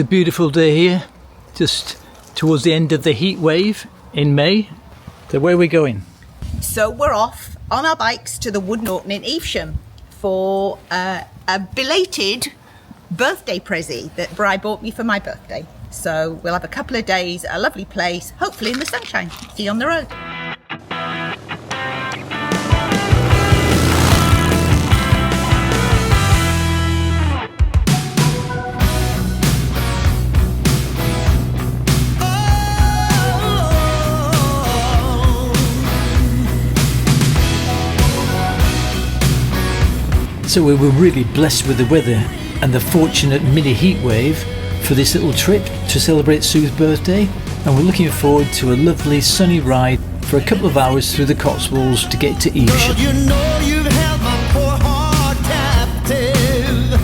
A beautiful day here, just towards the end of the heat wave in May. So where are we going? So we're off on our bikes to the Wood Norton in Evesham for a belated birthday prezi that Bri bought me for my birthday. So we'll have a couple of days at a lovely place, hopefully in the sunshine. See you on the road. So we were really blessed with the weather and the fortunate mini heat wave for this little trip to celebrate Sue's birthday, and we're looking forward to a lovely sunny ride for a couple of hours through the Cotswolds to get to Evesham. You know you've held my poor heart captive.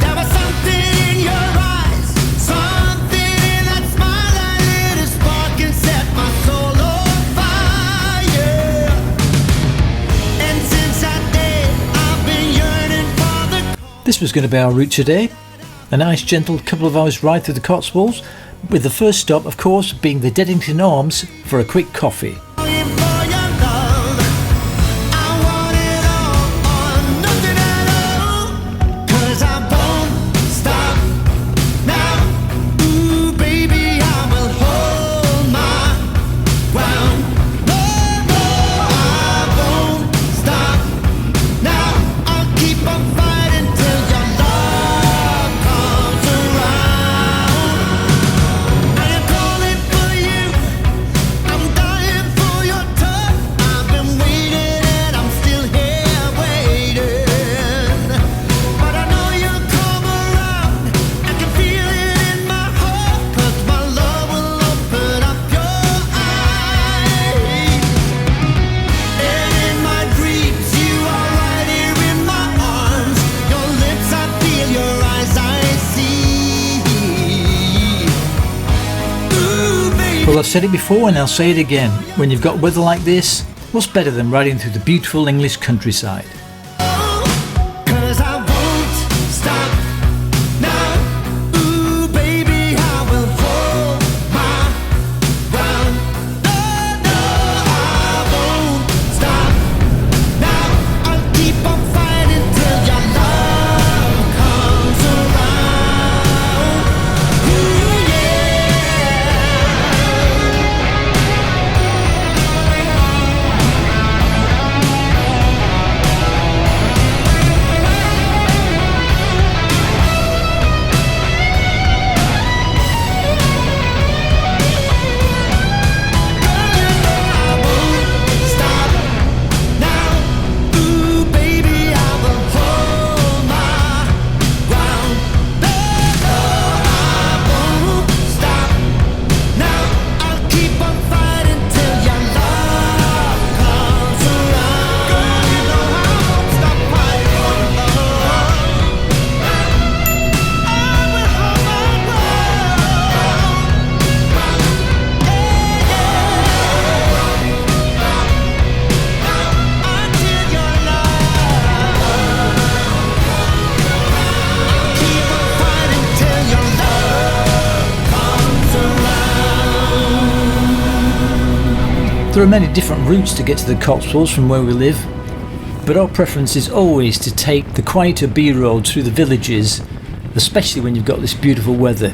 There was something in your eyes, something in that smile that lit a spark and set my soul on fire. And since that day, I've been yearning for the... This was going to be our route today. A nice gentle couple of hours ride through the Cotswolds, with the first stop of course being the Deddington Arms for a quick coffee. Well, I've said it before and I'll say it again. When you've got weather like this, what's better than riding through the beautiful English countryside? There are many different routes to get to the Cotswolds from where we live, but our preference is always to take the quieter B roads through the villages, especially when you've got this beautiful weather.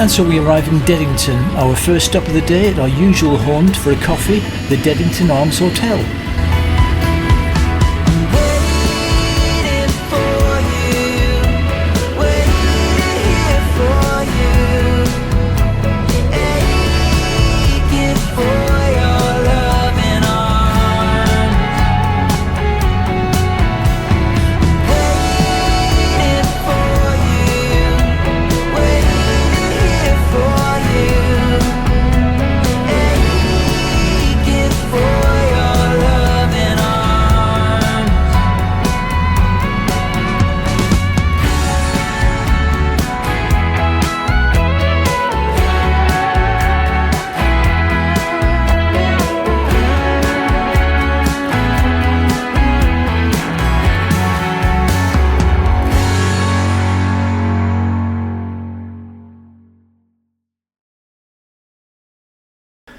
And so we arrive in Deddington, our first stop of the day at our usual haunt for a coffee, the Deddington Arms Hotel.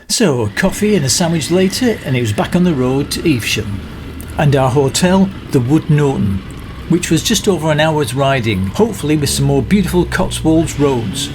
So, a coffee and a sandwich later, and it was back on the road to Evesham. And our hotel, the Wood Norton, which was just over an hour's riding, hopefully with some more beautiful Cotswolds roads.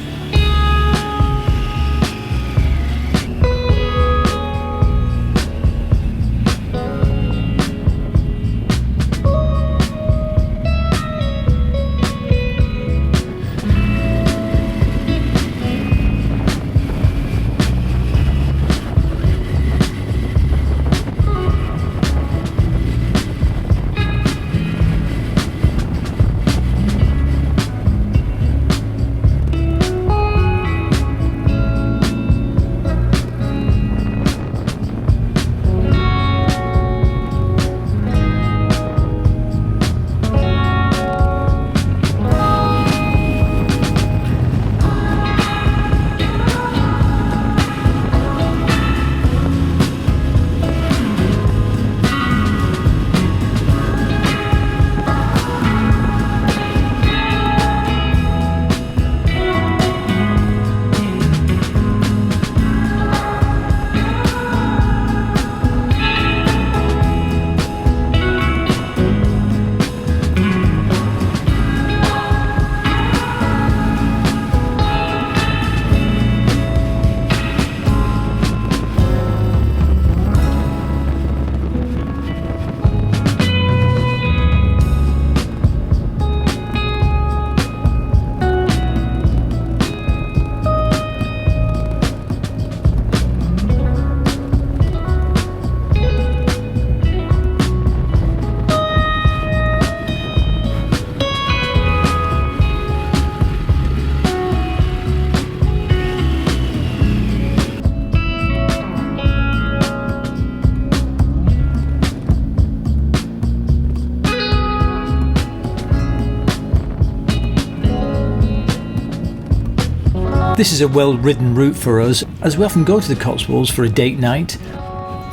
This is a well-ridden route for us, as we often go to the Cotswolds for a date night.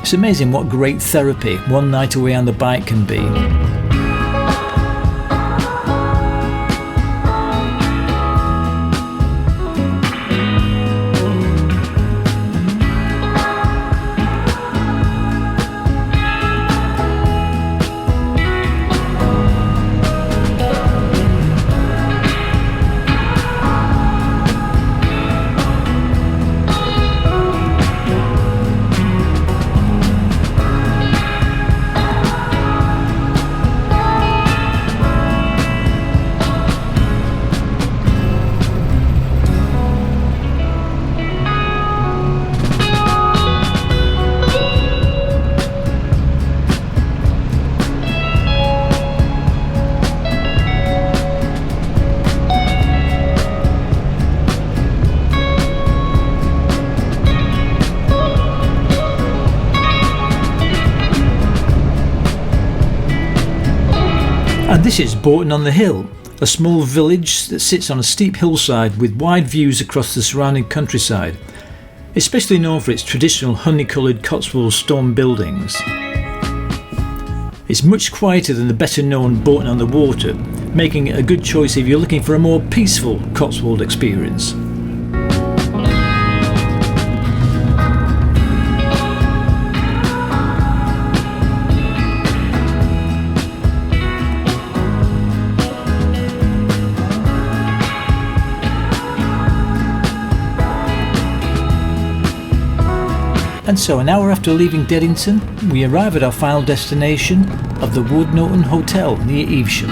It's amazing what great therapy one night away on the bike can be. And this is Bolton on the Hill, a small village that sits on a steep hillside with wide views across the surrounding countryside, especially known for its traditional honey-coloured Cotswold stone buildings. It's much quieter than the better known Bolton on the Water, making it a good choice if you're looking for a more peaceful Cotswold experience. And so an hour after leaving Deddington, we arrive at our final destination of the Wood Norton Hotel near Evesham.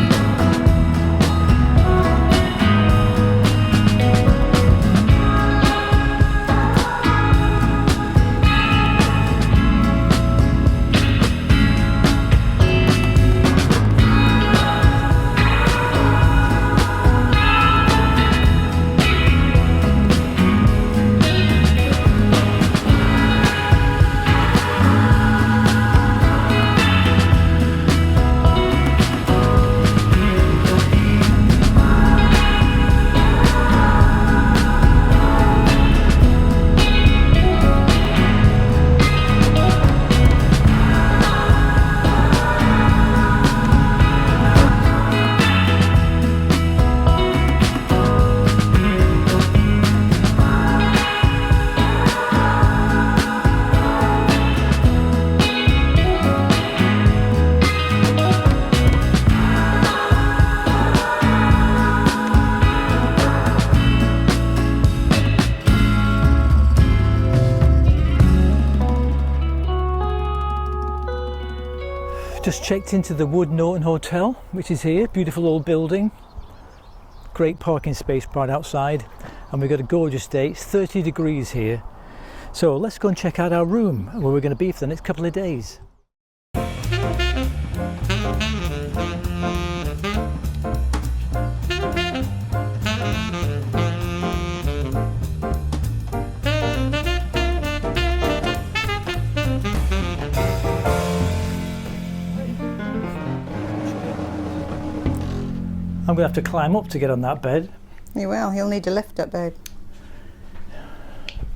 Just checked into the Wood Norton Hotel, which is here, beautiful old building, great parking space right outside, and we've got a gorgeous day. It's 30 degrees here, so let's go and check out our room where we're going to be for the next couple of days. I'm going to have to climb up to get on that bed. You will, he'll need a lift up, babe.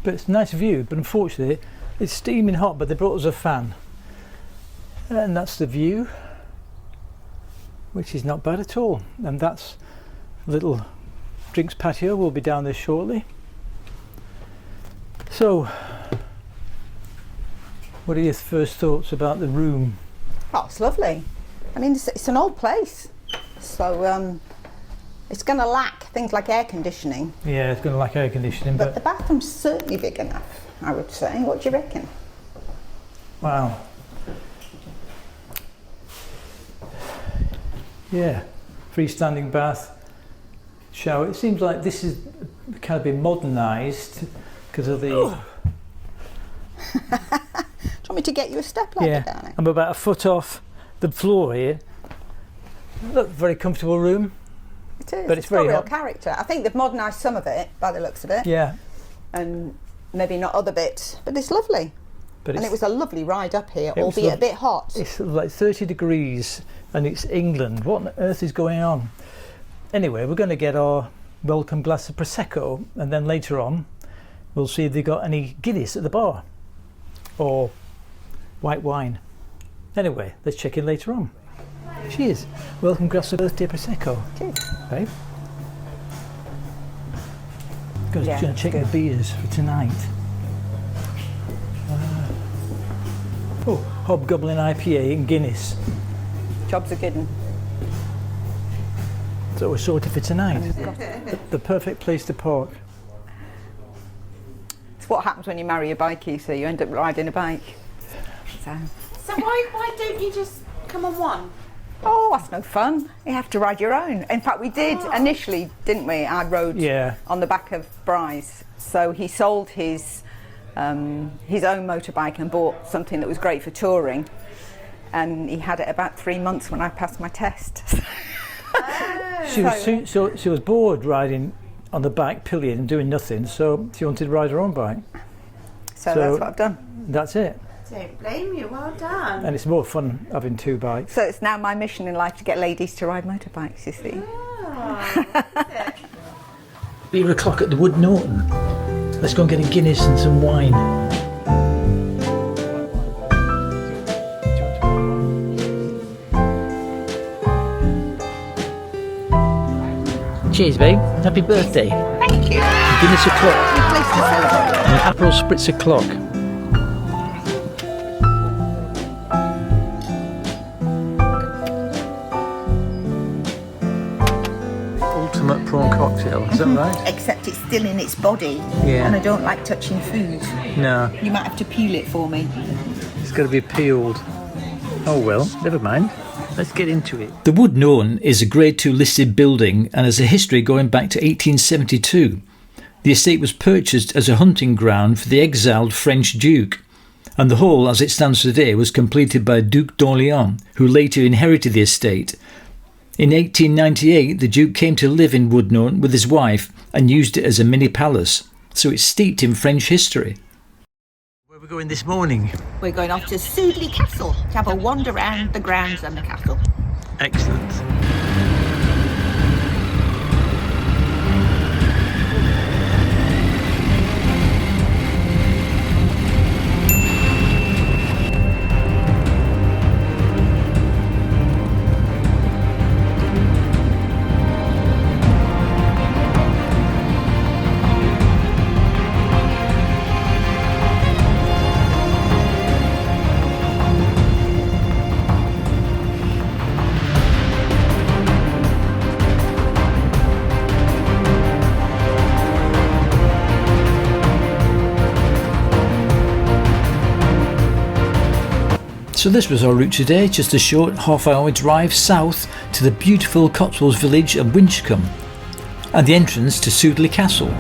But it's a nice view, but unfortunately it's steaming hot, but they brought us a fan. And that's the view, which is not bad at all. And that's a little drinks patio, we'll be down there shortly. So, what are your first thoughts about the room? Oh, it's lovely. I mean, it's an old place. So it's going to lack things like air conditioning. Yeah, it's going to lack air conditioning, but the bathroom's certainly big enough, I would say. What do you reckon? Wow. Yeah, freestanding bath, shower. It seems like this is kind of been modernised because of the... Do you want me to get you a step ladder down it? I'm about a foot off the floor here. Look, very comfortable room. It is, but it's very got real hot. character. I think they've modernised some of it by the looks of it. Yeah. And maybe not other bits, but it's lovely. But and it was a lovely ride up here, albeit a bit hot. It's like 30 degrees and it's England. What on earth is going on? Anyway, we're going to get our welcome glass of Prosecco, and then later on we'll see if they've got any Guinness at the bar or white wine. Anyway, let's check in later on. Cheers. Welcome glass of birthday Prosecco. Cheers. Babe. Going to check the beers for tonight. Oh, Hobgoblin IPA and Guinness. Job's a good one. So we're sorted for tonight. The perfect place to park. It's what happens when you marry a bikie, so you end up riding a bike. So why don't you just come on one? Oh, that's no fun. You have to ride your own. In fact, we did initially, didn't we? I rode on the back of Bry's. So he sold his own motorbike and bought something that was great for touring. And he had it about 3 months when I passed my test. She was bored riding on the back pillion and doing nothing, so she wanted to ride her own bike. So that's what I've done. That's it. Don't blame you, well done. And it's more fun having two bikes. So it's now my mission in life to get ladies to ride motorbikes, you see. Oh, Beer o'clock at the Wood Norton. Let's go and get a Guinness and some wine. Cheers, babe. Happy birthday. Thank you. Guinness o'clock. Good place to celebrate. And an Aperol Spritz o'clock. Ultimate prawn cocktail, is that right? Except it's still in its body, Yeah. and I don't like touching food. No, You might have to peel it for me. it's got to be peeled. Oh well, never mind. Let's get into it. The Wood Norton is a Grade 2 listed building and has a history going back to 1872. The estate was purchased as a hunting ground for the exiled French Duke, and the hall as it stands today was completed by Duc d'Orléans, who later inherited the estate. In 1898 the Duke came to live in Wood Norton with his wife and used it as a mini palace, so it's steeped in French history. Where are we going this morning? We're going off to Sudeley Castle to have a wander around the grounds and the castle. Excellent. So this was our route today, just a short half-hour drive south to the beautiful Cotswolds village of Winchcombe and the entrance to Sudeley Castle.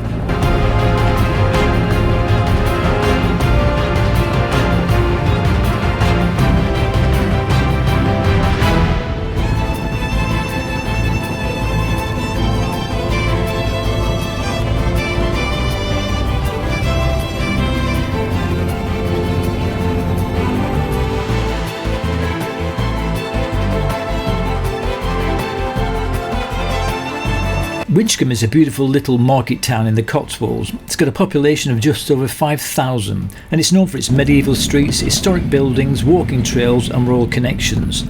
Winchcombe is a beautiful little market town in the Cotswolds. It's got a population of just over 5,000 and it's known for its medieval streets, historic buildings, walking trails and rural connections.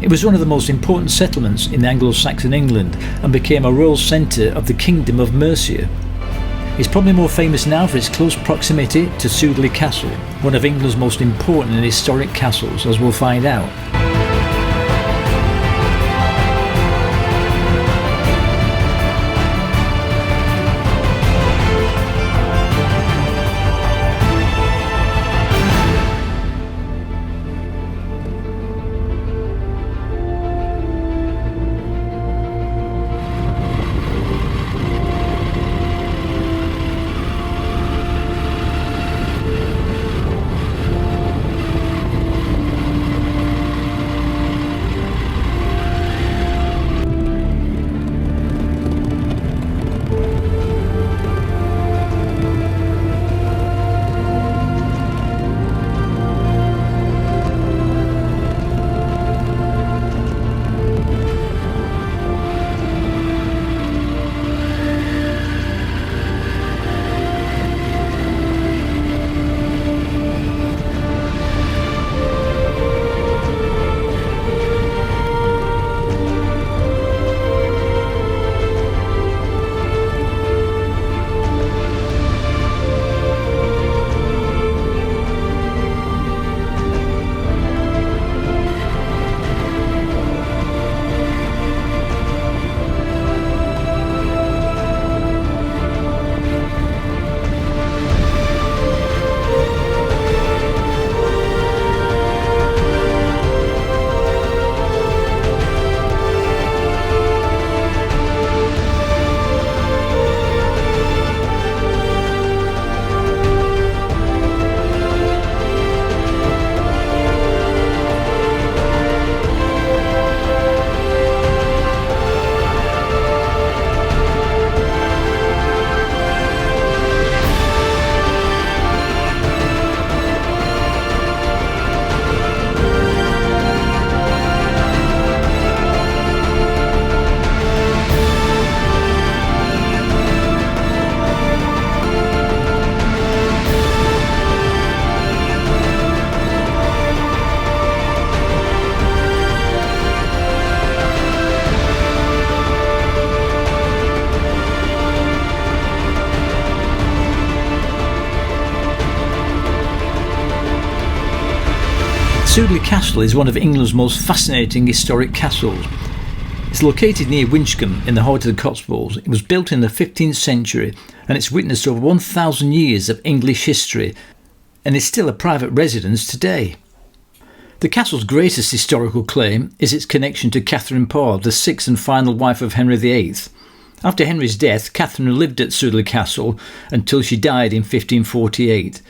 It was one of the most important settlements in Anglo-Saxon England and became a royal centre of the Kingdom of Mercia. It's probably more famous now for its close proximity to Sudeley Castle, one of England's most important and historic castles, as we'll find out. Sudeley Castle is one of England's most fascinating historic castles. It's located near Winchcombe in the heart of the Cotswolds. It was built in the 15th century and it's witnessed over 1,000 years of English history and is still a private residence today. The castle's greatest historical claim is its connection to Catherine Parr, the sixth and final wife of Henry VIII. After Henry's death, Catherine lived at Sudeley Castle until she died in 1548,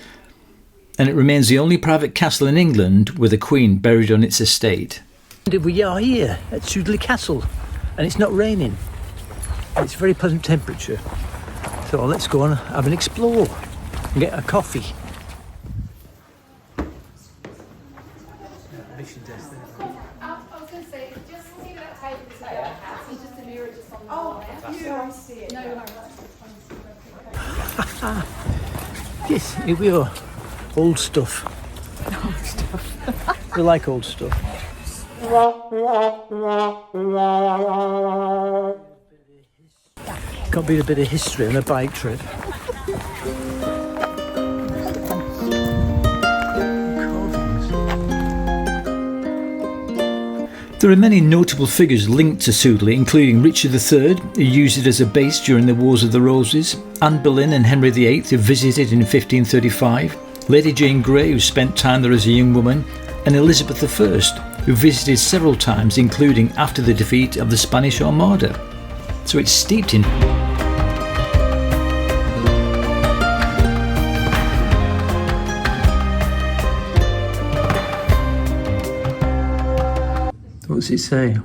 and it remains the only private castle in England with a queen buried on its estate. We are here at Sudeley Castle and it's not raining. It's a very pleasant temperature. So let's go and have an explore and get a coffee. Yes, here we are. Old stuff. Old stuff. We like old stuff. Got to be a bit of history on a bike trip. There are many notable figures linked to Sudeley, including Richard III, who used it as a base during the Wars of the Roses, Anne Boleyn and Henry VIII, who visited in 1535, Lady Jane Grey, who spent time there as a young woman, and Elizabeth I, who visited several times, including after the defeat of the Spanish Armada. So it's steeped in... What's it say?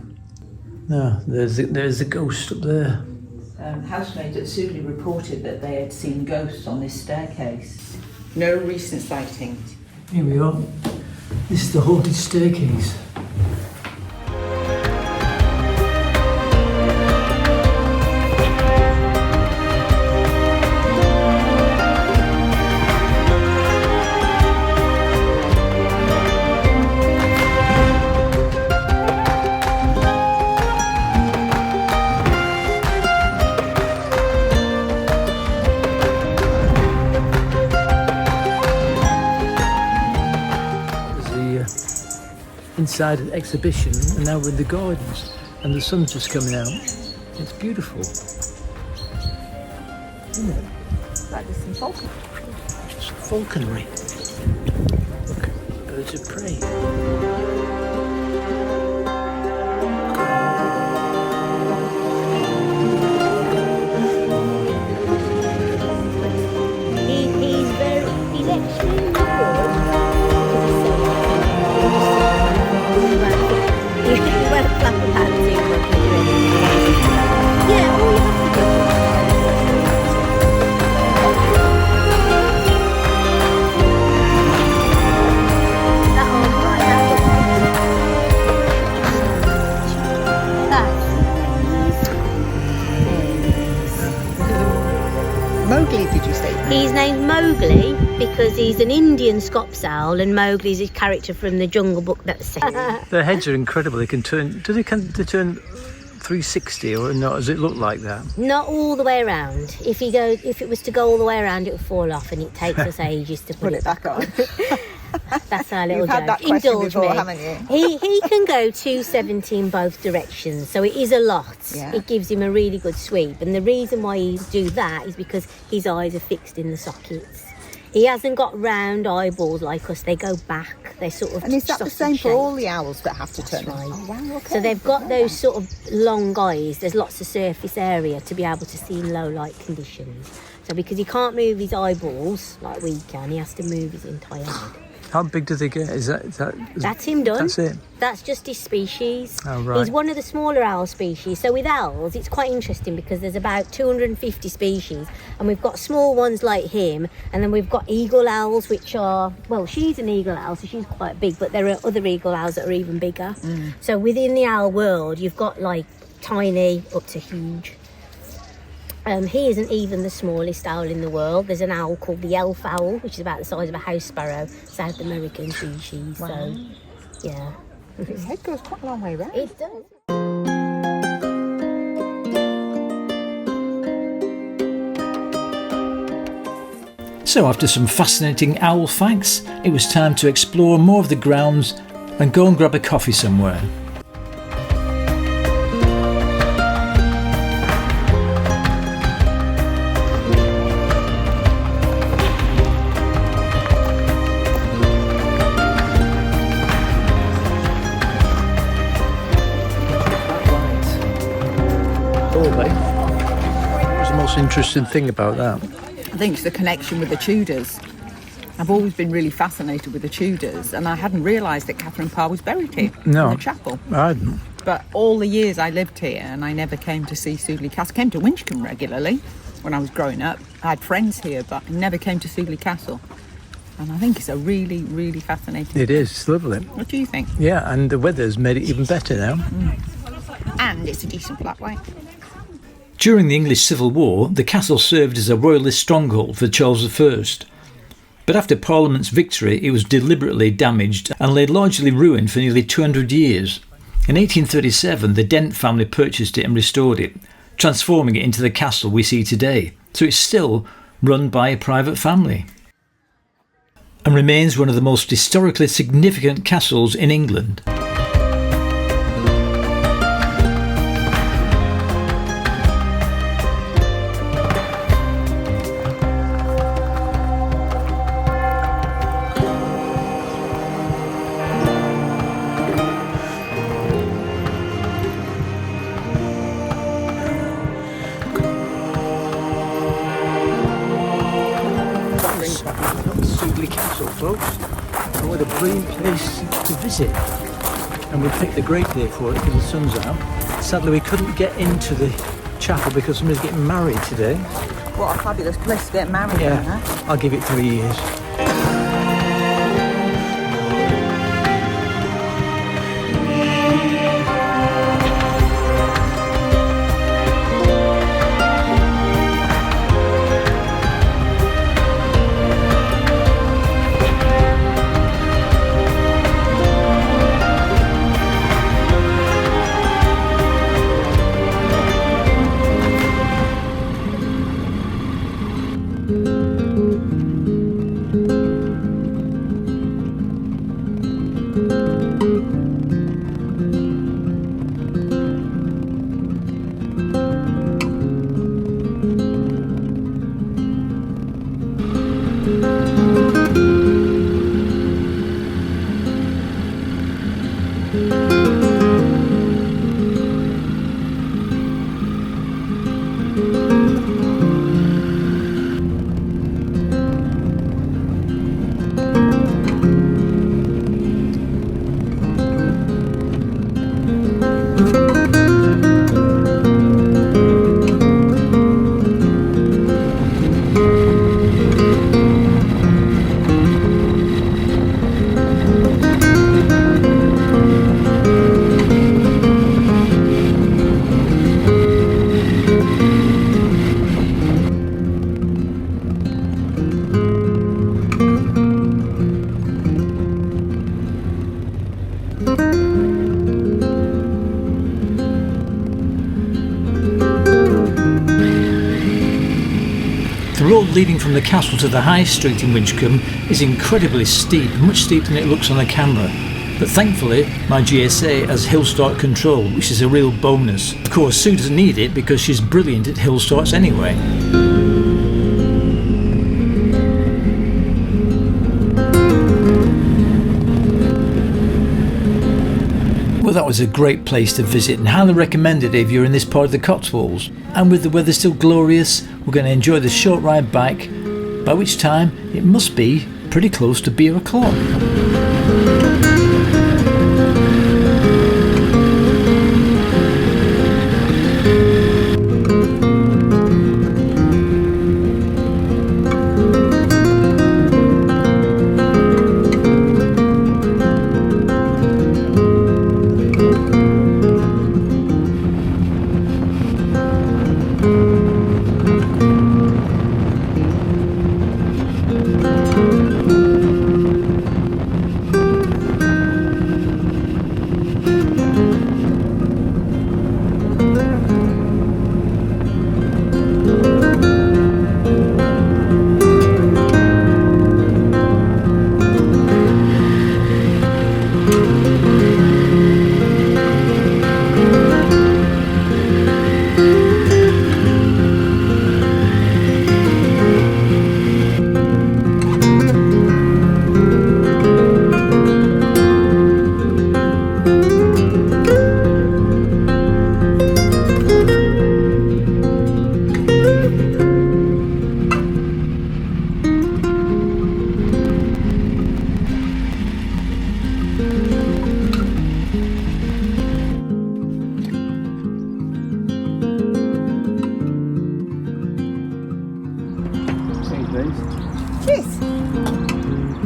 No, there's the ghost up there. Housemaids at Sudeley reported that they had seen ghosts on this staircase. No recent sightings. Here we are. This is the haunted staircase. Inside an exhibition, and now we're in the gardens and the sun's just coming out. It's beautiful, isn't it? It's like there's some falconry. It's falconry. Look, birds of prey. He's extremely good. You won't flap a pansy or yeah, all you have to do. Mowgli, did you say? He's named Mowgli because he's an Indian Scops owl, and Mowgli's a character from the Jungle Book that was set. Their heads are incredible. They can turn. Can they turn 360 or not? Does it look like that? Not all the way around. If it was to go all the way around, it would fall off, and it takes us ages to put it back on. That's our little You've had joke. that question Indulge before, me. haven't you? He can go 270 in both directions, so it is a lot. Yeah. It gives him a really good sweep, and the reason why he do that is because his eyes are fixed in the sockets. He hasn't got round eyeballs like us. They go back. They're sort of. And is that the same for all the owls that have to turn? That's right. Oh, wow, okay. So they've got those sort of long eyes. There's lots of surface area to be able to see in low light conditions. So because he can't move his eyeballs like we can, he has to move his entire head. How big do they get? That's him done. That's it. That's just his species. Oh, right. He's one of the smaller owl species. So with owls, it's quite interesting because there's about 250 species, and we've got small ones like him, and then we've got eagle owls, which are, well, she's an eagle owl, so she's quite big, but there are other eagle owls that are even bigger. So within the owl world, you've got like tiny up to huge. He isn't even the smallest owl in the world. There's an owl called the elf owl, which is about the size of a house sparrow, South American species. Wow. So, yeah. His head goes quite a long way round. It does. So after some fascinating owl facts, it was time to explore more of the grounds and go and grab a coffee somewhere. Sudeley. What was the most interesting thing about that? I think it's the connection with the Tudors. I've always been really fascinated with the Tudors, and I hadn't realised that Catherine Parr was buried here in the chapel. I didn't. But all the years I lived here, and I never came to see Sudeley Castle. I came to Winchcombe regularly when I was growing up. I had friends here, but I never came to Sudeley Castle. And I think it's a really, really fascinating It is. It's lovely. What do you think? Yeah, and the weather's made it even better now. And it's a decent flat white. During the English Civil War, the castle served as a royalist stronghold for Charles I. But after Parliament's victory, it was deliberately damaged and lay largely ruined for nearly 200 years. In 1837, the Dent family purchased it and restored it, transforming it into the castle we see today. So it's still run by a private family and remains one of the most historically significant castles in England. Sudeley Castle, folks. And what a brilliant place to visit. And we picked a great day for it because the sun's out. Sadly, we couldn't get into the chapel because somebody's getting married today. What a fabulous place to get married in, huh? I'll give it 3 years. The road leading from the castle to the high street in Winchcombe is incredibly steep, much steeper than it looks on the camera. But thankfully, my GSA has hill start control, which is a real bonus. Of course, Sue doesn't need it because she's brilliant at hill starts anyway. Well, that was a great place to visit and highly recommended if you're in this part of the Cotswolds. And with the weather still glorious, we're going to enjoy the short ride back, by which time it must be pretty close to beer o'clock.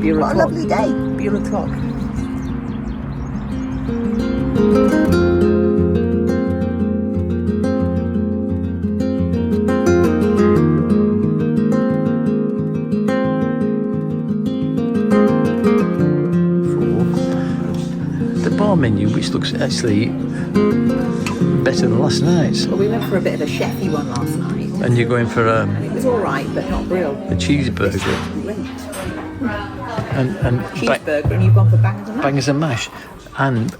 Beer What a o'clock. lovely day. Beer o'clock. The bar menu, which looks actually better than last night's. Well, we went for a bit of a chefy one last night. And you're going for And it was all right, but not real. a cheeseburger Great. and Cheeseburger, and you've gone for bangers and mash. bangers and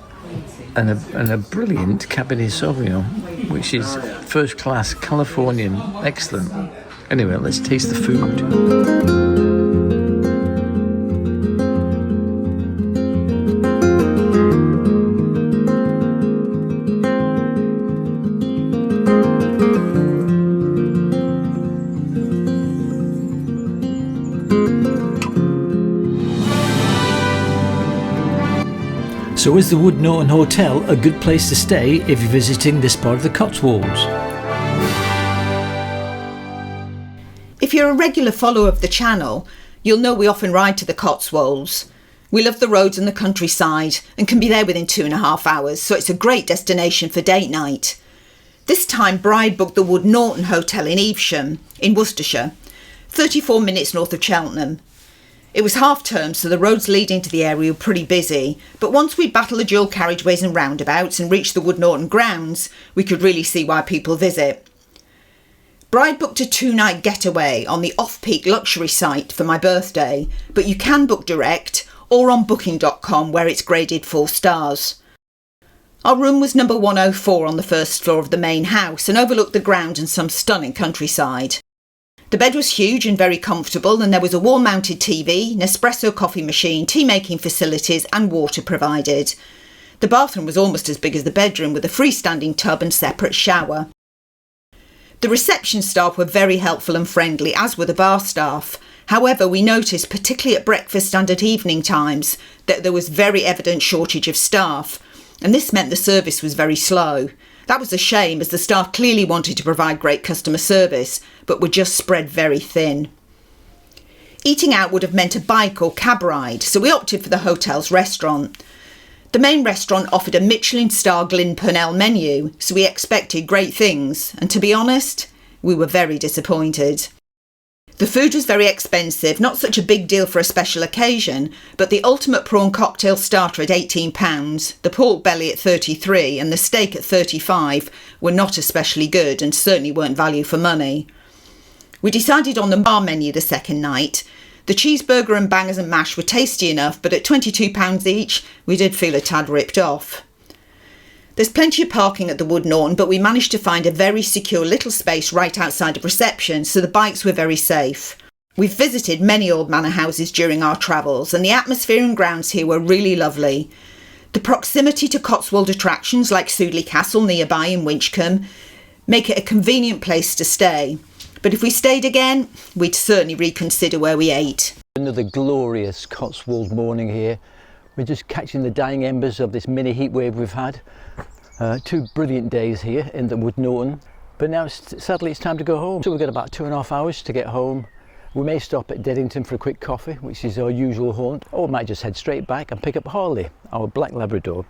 mash, and a brilliant Cabernet Sauvignon, which is first class Californian, excellent. Anyway, let's taste the food. So is the Wood Norton Hotel a good place to stay if you're visiting this part of the Cotswolds? If you're a regular follower of the channel, you'll know we often ride to the Cotswolds. We love the roads and the countryside and can be there within 2.5 hours, so it's a great destination for date night. This time Bride booked the Wood Norton Hotel in Evesham in Worcestershire, 34 minutes north of Cheltenham. It was half term, so the roads leading to the area were pretty busy, but once we battled the dual carriageways and roundabouts and reached the Wood Norton grounds, we could really see why people visit. Bride booked a 2-night getaway on the off-peak luxury site for my birthday, but you can book direct or on booking.com where it's graded 4 stars. Our room was number 104 on the first floor of the main house and overlooked the ground and some stunning countryside. The bed was huge and very comfortable, and there was a wall-mounted TV, Nespresso coffee machine, tea-making facilities and water provided. The bathroom was almost as big as the bedroom with a freestanding tub and separate shower. The reception staff were very helpful and friendly, as were the bar staff. However, we noticed, particularly at breakfast and at evening times, that there was very evident shortage of staff, and this meant the service was very slow. That was a shame, as the staff clearly wanted to provide great customer service, but were just spread very thin. Eating out would have meant a bike or cab ride, so we opted for the hotel's restaurant. The main restaurant offered a Michelin-star Glyn Purnell menu, so we expected great things, and to be honest, we were very disappointed. The food was very expensive, not such a big deal for a special occasion, but the ultimate prawn cocktail starter at £18, the pork belly at £33 and the steak at £35 were not especially good and certainly weren't value for money. We decided on the bar menu the second night. The cheeseburger and bangers and mash were tasty enough, but at £22 each, we did feel a tad ripped off. There's plenty of parking at the Wood Norton, but we managed to find a very secure little space right outside of reception, so the bikes were very safe. We've visited many old manor houses during our travels, and the atmosphere and grounds here were really lovely. The proximity to Cotswold attractions like Sudeley Castle nearby in Winchcombe make it a convenient place to stay. But if we stayed again, we'd certainly reconsider where we ate. Another glorious Cotswold morning here. We're just catching the dying embers of this mini heatwave we've had. 2 brilliant days here in the Wood Norton, but now sadly it's time to go home. So we've got about 2.5 hours to get home. We may stop at Deddington for a quick coffee, which is our usual haunt, or we might just head straight back and pick up Harley, our black Labrador.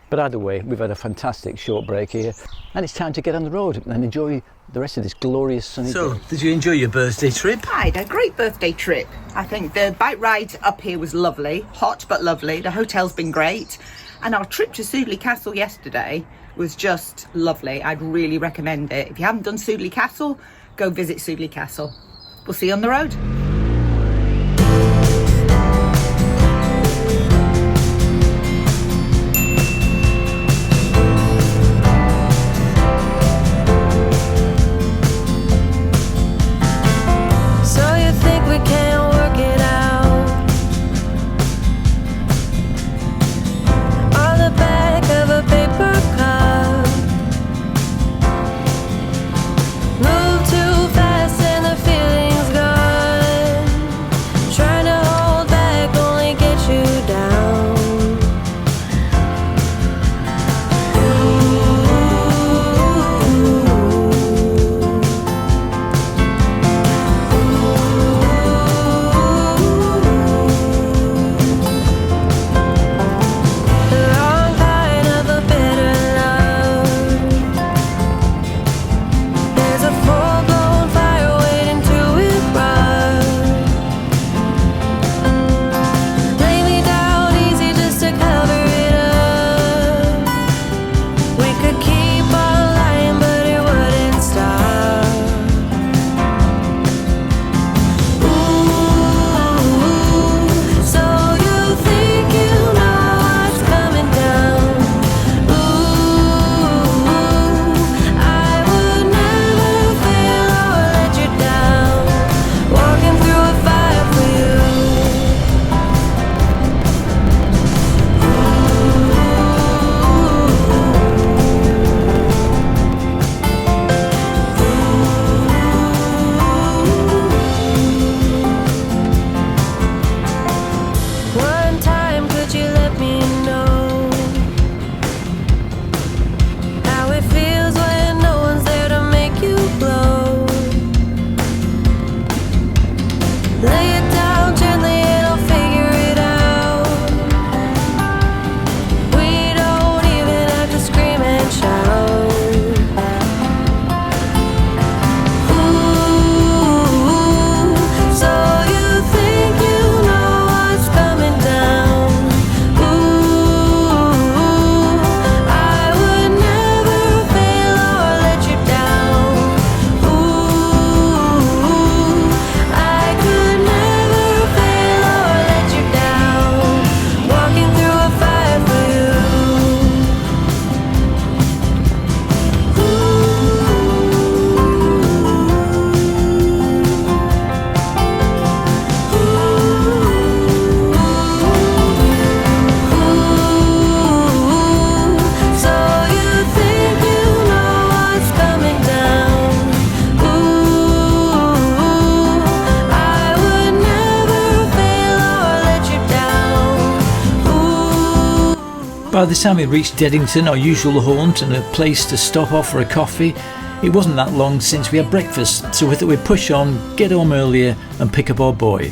But either way, we've had a fantastic short break here, and it's time to get on the road and enjoy the rest of this glorious sunny day. So, did you enjoy your birthday trip? I had a great birthday trip. I think the bike ride up here was lovely, hot but lovely. The hotel's been great. And our trip to Sudeley Castle yesterday was just lovely. I'd really recommend it. If you haven't done Sudeley Castle, go visit Sudeley Castle. We'll see you on the road. Move too fast and the feeling's gone. By the time we reached Deddington, our usual haunt and a place to stop off for a coffee, it wasn't that long since we had breakfast, so we thought we'd push on, get home earlier and pick up our boy.